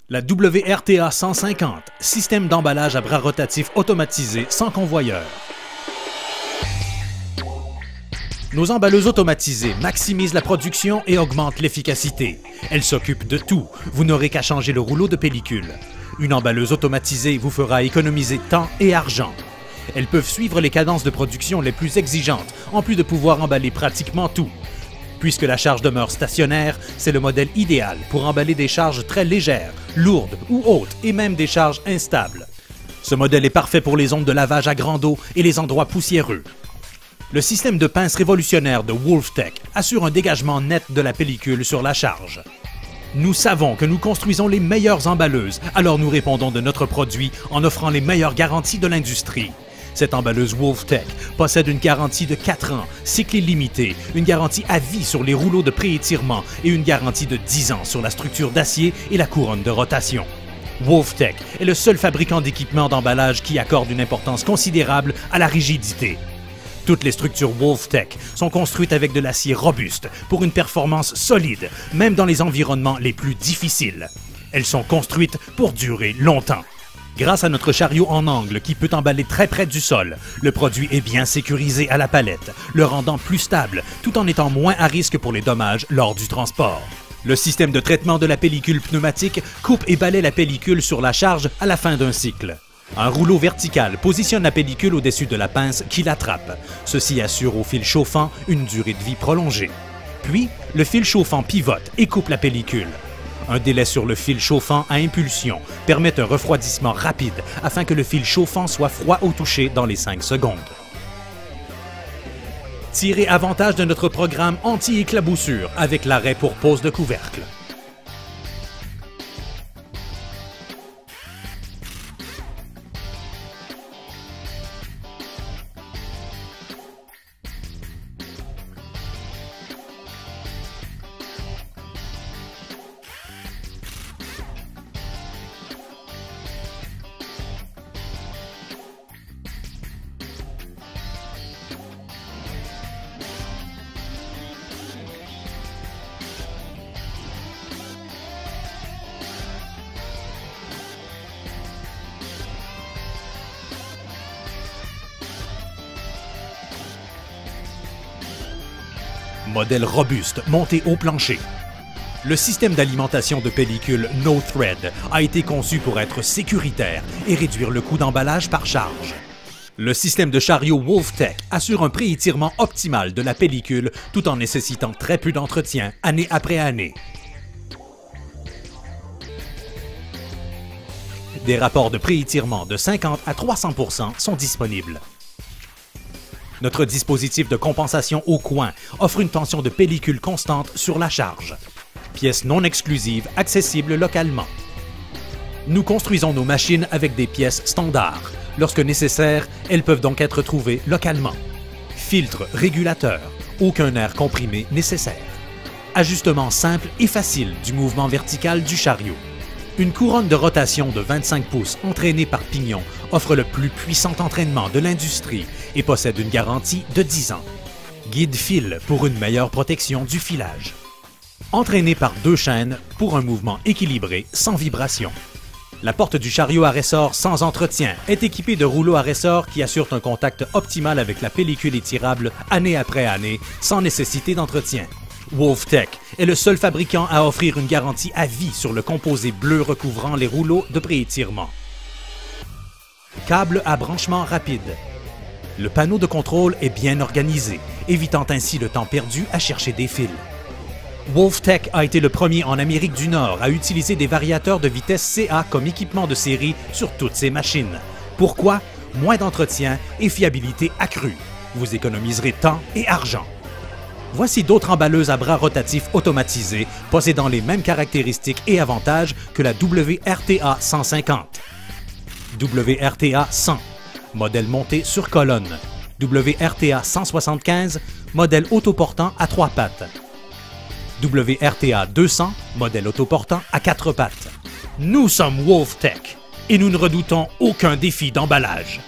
La WRTA 150, système d'emballage à bras rotatifs automatisé sans convoyeur. Nos emballeuses automatisées maximisent la production et augmentent l'efficacité. Elles s'occupent de tout. Vous n'aurez qu'à changer le rouleau de pellicule. Une emballeuse automatisée vous fera économiser temps et argent. Elles peuvent suivre les cadences de production les plus exigeantes, en plus de pouvoir emballer pratiquement tout. Puisque la charge demeure stationnaire, c'est le modèle idéal pour emballer des charges très légères, lourdes ou hautes et même des charges instables. Ce modèle est parfait pour les zones de lavage à grande eau et les endroits poussiéreux. Le système de pince révolutionnaire de WolfTech assure un dégagement net de la pellicule sur la charge. Nous savons que nous construisons les meilleures emballeuses, alors nous répondons de notre produit en offrant les meilleures garanties de l'industrie. Cette emballeuse WolfTech possède une garantie de 4 ans, cycle illimité, une garantie à vie sur les rouleaux de pré-étirement et une garantie de 10 ans sur la structure d'acier et la couronne de rotation. WolfTech est le seul fabricant d'équipements d'emballage qui accorde une importance considérable à la rigidité. Toutes les structures WolfTech sont construites avec de l'acier robuste pour une performance solide, même dans les environnements les plus difficiles. Elles sont construites pour durer longtemps. Grâce à notre chariot en angle qui peut emballer très près du sol, le produit est bien sécurisé à la palette, le rendant plus stable tout en étant moins à risque pour les dommages lors du transport. Le système de traitement de la pellicule pneumatique coupe et balaie la pellicule sur la charge à la fin d'un cycle. Un rouleau vertical positionne la pellicule au-dessus de la pince qui l'attrape. Ceci assure au fil chauffant une durée de vie prolongée. Puis, le fil chauffant pivote et coupe la pellicule. Un délai sur le fil chauffant à impulsion permet un refroidissement rapide afin que le fil chauffant soit froid au toucher dans les 5 secondes. Tirez avantage de notre programme anti-éclaboussure avec l'arrêt pour pose de couvercle. Modèle robuste monté au plancher. Le système d'alimentation de pellicule No Thread a été conçu pour être sécuritaire et réduire le coût d'emballage par charge. Le système de chariot WolfTech assure un pré-étirement optimal de la pellicule tout en nécessitant très peu d'entretien année après année. Des rapports de pré-étirement de 50 à 300% sont disponibles. Notre dispositif de compensation au coin offre une tension de pellicule constante sur la charge. Pièces non exclusives accessibles localement. Nous construisons nos machines avec des pièces standards. Lorsque nécessaire, elles peuvent donc être trouvées localement. Filtre régulateur, aucun air comprimé nécessaire. Ajustement simple et facile du mouvement vertical du chariot. Une couronne de rotation de 25 pouces entraînée par pignon offre le plus puissant entraînement de l'industrie et possède une garantie de 10 ans. Guide fil pour une meilleure protection du filage. Entraîné par 2 chaînes pour un mouvement équilibré sans vibration. La porte du chariot à ressort sans entretien est équipée de rouleaux à ressort qui assurent un contact optimal avec la pellicule étirable année après année sans nécessité d'entretien. WolfTech est le seul fabricant à offrir une garantie à vie sur le composé bleu recouvrant les rouleaux de pré-étirement. Câble à branchement rapide. Le panneau de contrôle est bien organisé, évitant ainsi le temps perdu à chercher des fils. WolfTech a été le premier en Amérique du Nord à utiliser des variateurs de vitesse CA comme équipement de série sur toutes ses machines. Pourquoi? Moins d'entretien et fiabilité accrue. Vous économiserez temps et argent. Voici d'autres emballeuses à bras rotatifs automatisées possédant les mêmes caractéristiques et avantages que la WRTA 150. WRTA 100, modèle monté sur colonne. WRTA 175, modèle autoportant à 3 pattes. WRTA 200, modèle autoportant à 4 pattes. Nous sommes WolfTech et nous ne redoutons aucun défi d'emballage.